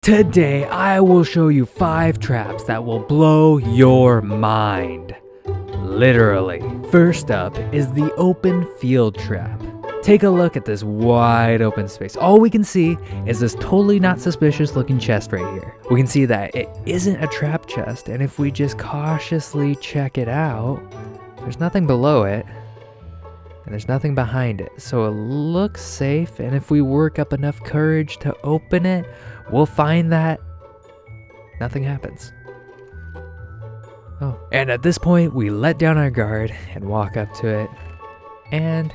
Today, I will show you 5 traps that will blow your mind. Literally. First up is the open field trap. Take a look at this wide open space. All we can see is this totally not suspicious looking chest right here. We can see that it isn't a trap chest, and if we just cautiously check it out, there's nothing below it. And there's nothing behind it, so it looks safe, and if we work up enough courage to open it, we'll find that nothing happens. Oh, and at this point, we let down our guard and walk up to it, and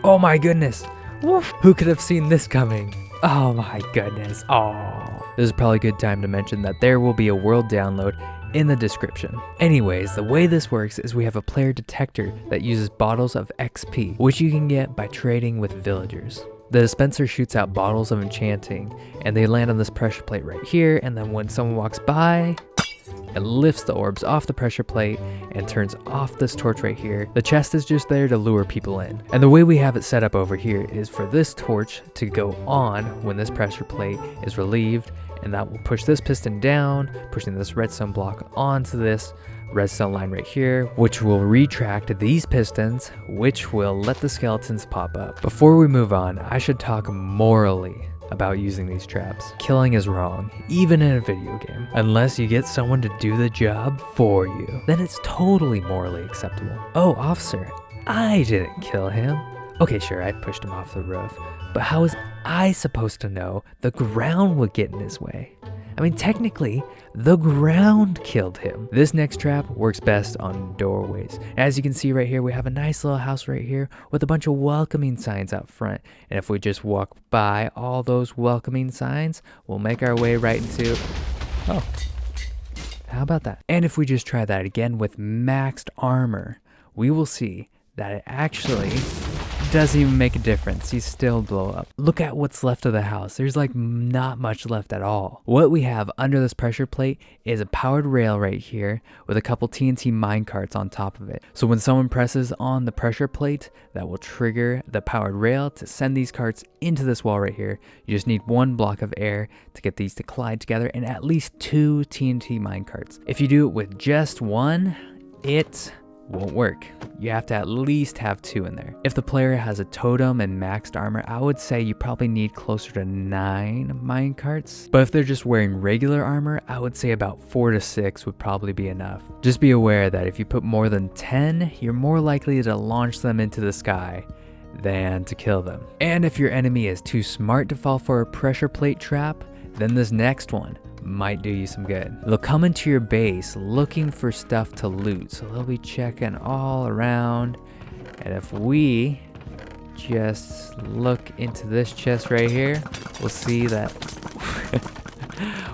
oh my goodness, woof, who could have seen this coming? Oh my goodness, oh. This is probably a good time to mention that there will be a world download in the description. Anyways, the way this works is we have a player detector that uses bottles of XP, which you can get by trading with villagers. The dispenser shoots out bottles of enchanting, and they land on this pressure plate right here, and then when someone walks by, it lifts the orbs off the pressure plate and turns off this torch right here. The chest is just there to lure people in. And the way we have it set up over here is for this torch to go on when this pressure plate is relieved, and that will push this piston down, pushing this redstone block onto this redstone line right here, which will retract these pistons, which will let the skeletons pop up. Before we move on, I should talk morally about using these traps. Killing is wrong, even in a video game. Unless you get someone to do the job for you, then it's totally morally acceptable. Oh, officer, I didn't kill him. Okay, sure, I pushed him off the roof, but how was I supposed to know the ground would get in his way? I mean, technically, the ground killed him. This next trap works best on doorways. As you can see right here, we have a nice little house right here with a bunch of welcoming signs out front. And if we just walk by all those welcoming signs, we'll make our way right into... Oh, how about that? And if we just try that again with maxed armor, we will see that it actually doesn't even make a difference. You still blow up. Look at what's left of the house. There's like not much left at all. What we have under this pressure plate is a powered rail right here with a couple TNT minecarts on top of it. So when someone presses on the pressure plate, that will trigger the powered rail to send these carts into this wall right here. You just need one block of air to get these to collide together, and at least 2 TNT minecarts. If you do it with just one, it won't work. You have to at least have 2 in there. If the player has a totem and maxed armor, I would say you probably need closer to 9 minecarts. But if they're just wearing regular armor, I would say about 4 to 6 would probably be enough. Just be aware that if you put more than 10, you're more likely to launch them into the sky than to kill them. And if your enemy is too smart to fall for a pressure plate trap, then this next one might do you some good. They'll come into your base looking for stuff to loot, so they'll be checking all around. And if we just look into this chest right here, we'll see that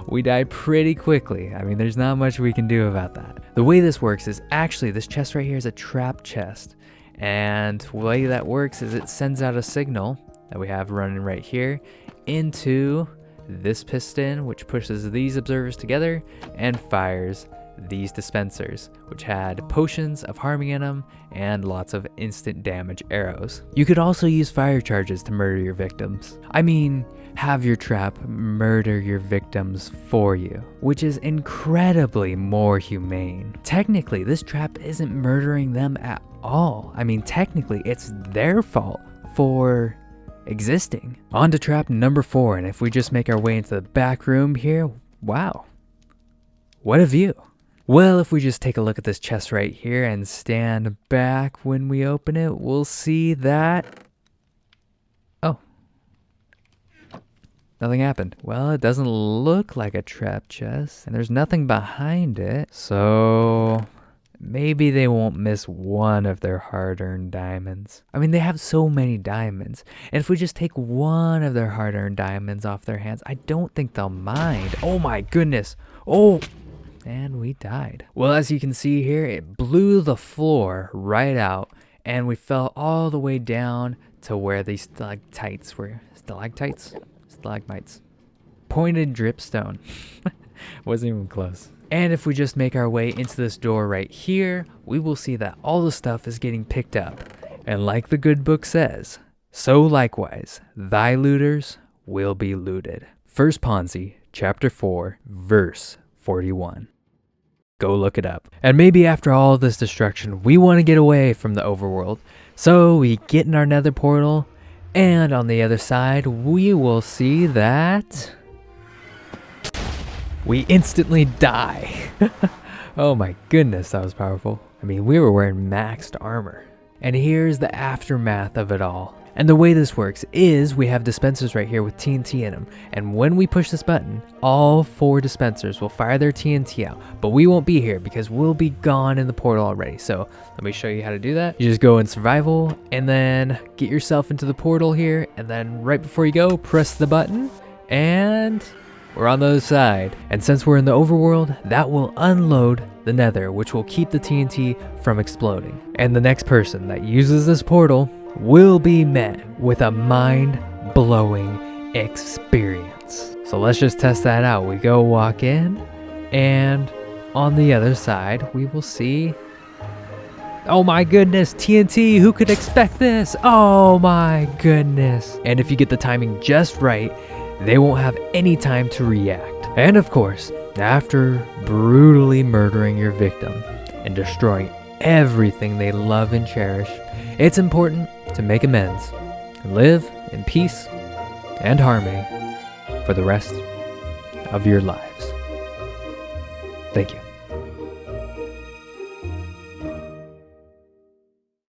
we die pretty quickly. I mean, there's not much we can do about that. The way this works is actually this chest right here is a trap chest, and the way that works is it sends out a signal that we have running right here into this piston, which pushes these observers together and fires these dispensers, which had potions of harming in them and lots of instant damage arrows. You could also use fire charges to murder your victims. I mean, have your trap murder your victims for you, which is incredibly more humane. Technically, this trap isn't murdering them at all. I mean, technically, it's their fault for existing. On to trap number 4, and if we just make our way into the back room here, wow, what a view. Well, if we just take a look at this chest right here and stand back when we open it, we'll see that, oh, nothing happened. Well, it doesn't look like a trap chest, and there's nothing behind it, so maybe they won't miss one of their hard-earned diamonds. I mean, they have so many diamonds, and if we just take one of their hard-earned diamonds off their hands, I don't think they'll mind. Oh my goodness. Oh, and we died. Well, as you can see here, it blew the floor right out, and we fell all the way down to where these stalactites were. Stalactites? Stalagmites. Pointed dripstone. Wasn't even close. And if we just make our way into this door right here, we will see that all the stuff is getting picked up. And like the good book says, so likewise, thy looters will be looted. First Ponzi, chapter 4, verse 41. Go look it up. And maybe after all this destruction, we want to get away from the overworld. So we get in our nether portal, and on the other side, we will see that we instantly die. Oh my goodness, that was powerful. I mean, we were wearing maxed armor. And here's the aftermath of it all. And the way this works is we have dispensers right here with TNT in them. And when we push this button, all 4 dispensers will fire their TNT out. But we won't be here because we'll be gone in the portal already. So let me show you how to do that. You just go in survival and then get yourself into the portal here. And then right before you go, press the button and we're on the other side. And since we're in the overworld, that will unload the nether, which will keep the TNT from exploding. And the next person that uses this portal will be met with a mind-blowing experience. So let's just test that out. We go walk in, and on the other side, we will see... Oh my goodness, TNT, who could expect this? Oh my goodness. And if you get the timing just right, they won't have any time to react. And of course, after brutally murdering your victim and destroying everything they love and cherish, it's important to make amends and live in peace and harmony for the rest of your lives. Thank you.